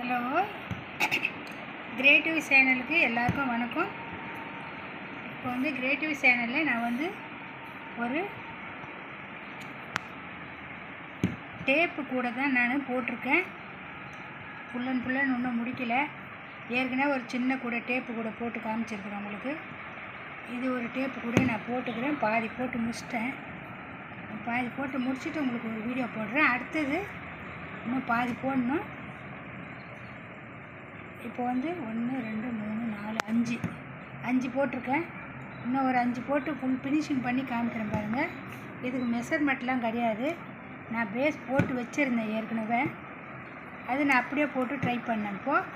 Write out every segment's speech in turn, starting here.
Hello, creative சேனலுக்கு எல்லாருக்கும் வணக்கம். இப்போ வந்து கிரியேட்டிவ் சேனலில் நான் வந்து ஒரு டேப்பு கூட தான் நான் போட்டிருக்கேன். ஃபுல் அண்ட் இன்னும் முடிக்கலை. ஏற்கனவே ஒரு சின்ன கூட டேப்பு கூட போட்டு காமிச்சிருக்கிறேன் உங்களுக்கு. இது ஒரு டேப்பு கூட நான் போட்டுக்கிறேன். பாதி போட்டு முடிச்சிட்டேன். பாதி போட்டு முடிச்சுட்டு உங்களுக்கு ஒரு வீடியோ போடுறேன். அடுத்தது இன்னும் பாதி போடணும். இப்போ வந்து 1 2 3 4 5 போட்டிருக்கேன். இன்னும் ஒரு 5 போட்டு ஃபுல் ஃபினிஷிங் பண்ணி காமிக்கிறேன் பாருங்கள். இதுக்கு மெஷர்மெண்ட்லாம் கிடையாது. நான் பேஸ் போட்டு வச்சுருந்தேன் ஏற்கனவே. அது நான் அப்படியே போட்டு ட்ரை பண்ணேன். இப்போது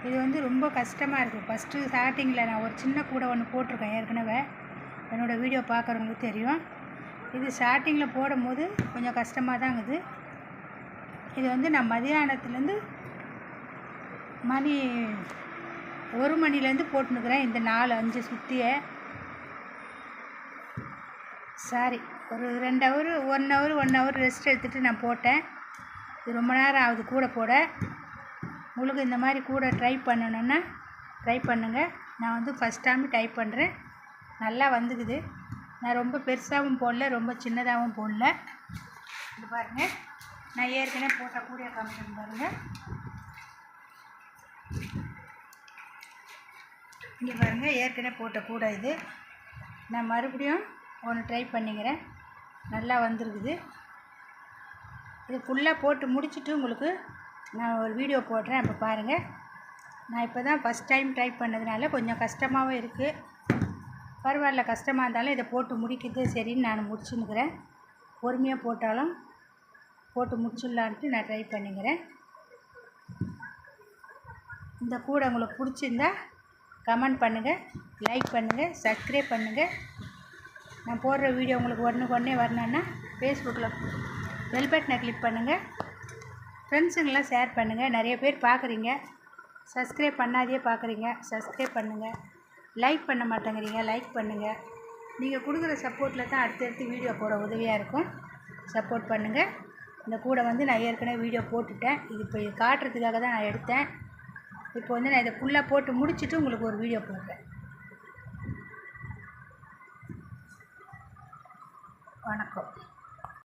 இது வந்து ரொம்ப கஷ்டமாக இருக்குது. ஃபஸ்ட்டு ஸ்டார்டிங்கில் நான் ஒரு சின்ன கூட ஒன்று போட்டிருக்கேன் ஏற்கனவே. என்னோடய வீடியோ பார்க்குறவங்களுக்கு தெரியும். இது ஸ்டார்டிங்கில் போடும்போது கொஞ்சம் கஷ்டமாக தான் இருக்குது. இது வந்து நான் மதியானத்துலேருந்து மணி 1 மணிலேருந்து போட்டுனுக்கிறேன். இந்த 4 5 சுற்றிய சாரி ஒரு 2 ஹவர் 1 ஹவர் ரெஸ்ட் எடுத்துகிட்டு நான் போட்டேன். இது ரொம்ப நேரம் ஆகுது கூட போட. உங்களுக்கு இந்த மாதிரி கூட ட்ரை பண்ணணுன்னா ட்ரை பண்ணுங்கள். நான் வந்து ஃபஸ்ட் டைம் ட்ரை பண்ணுறேன். நல்லா வந்துக்குது. நான் ரொம்ப பெருசாகவும் போடல, ரொம்ப சின்னதாகவும் போடல. இது பாருங்கள், நான் ஏற்கனவே போட்ட கூட காமிக்கிறேன் பாருங்கள். இங்கே பாருங்கள், ஏற்கனவே போட்ட கூட இது. நான் மறுபடியும் ஒன்று ட்ரை பண்ணிக்கிறேன். நல்லா வந்துருக்குது. இது ஃபுல்லாக போட்டு முடிச்சுட்டு உங்களுக்கு நான் ஒரு வீடியோ போடுறேன். அப்போ பாருங்கள். நான் இப்போ தான் ஃபஸ்ட் டைம் ட்ரை பண்ணதுனால கொஞ்சம் கஷ்டமாகவும் இருக்குது. பரவாயில்ல, கஷ்டமாக இருந்தாலும் இதை போட்டு முடிக்கிறது சரின்னு நான் முடிச்சுன்னுக்கிறேன். பொறுமையாக போட்டாலும் போட்டு முடிச்சிடலான்ட்டு நான் ட்ரை பண்ணிக்கிறேன். இந்த கூட உங்களுக்கு பிடிச்சிருந்தா கமெண்ட் பண்ணுங்கள், லைக் பண்ணுங்கள், சப்ஸ்கிரைப் பண்ணுங்கள். நான் போடுற வீடியோ உங்களுக்கு உடனே வரணுன்னா ஃபேஸ்புக்கில் பெல் பட்டனை கிளிக் பண்ணுங்கள். ஃப்ரெண்ட்ஸுங்கெல்லாம் ஷேர் பண்ணுங்கள். நிறைய பேர் பார்க்குறீங்க, சப்ஸ்கிரைப் பண்ணாதே பார்க்குறீங்க. சப்ஸ்கிரைப் பண்ணுங்கள். லைக் பண்ண மாட்டேங்கிறீங்க, லைக் பண்ணுங்கள். நீங்கள் கொடுக்குற சப்போர்ட்டில் தான் அடுத்தடுத்து வீடியோ போட உதவியாக இருக்கும். சப்போர்ட் பண்ணுங்கள். இந்த கூட வந்து நான் ஏற்கனவே வீடியோ போட்டுட்டேன். இது இப்போ காட்டுறதுக்காக தான் நான் எடுத்தேன். இப்போ வந்து நான் இதை ஃபுல்லாக போட்டு முடிச்சுட்டு உங்களுக்கு ஒரு வீடியோ போடுறேன். வணக்கம்.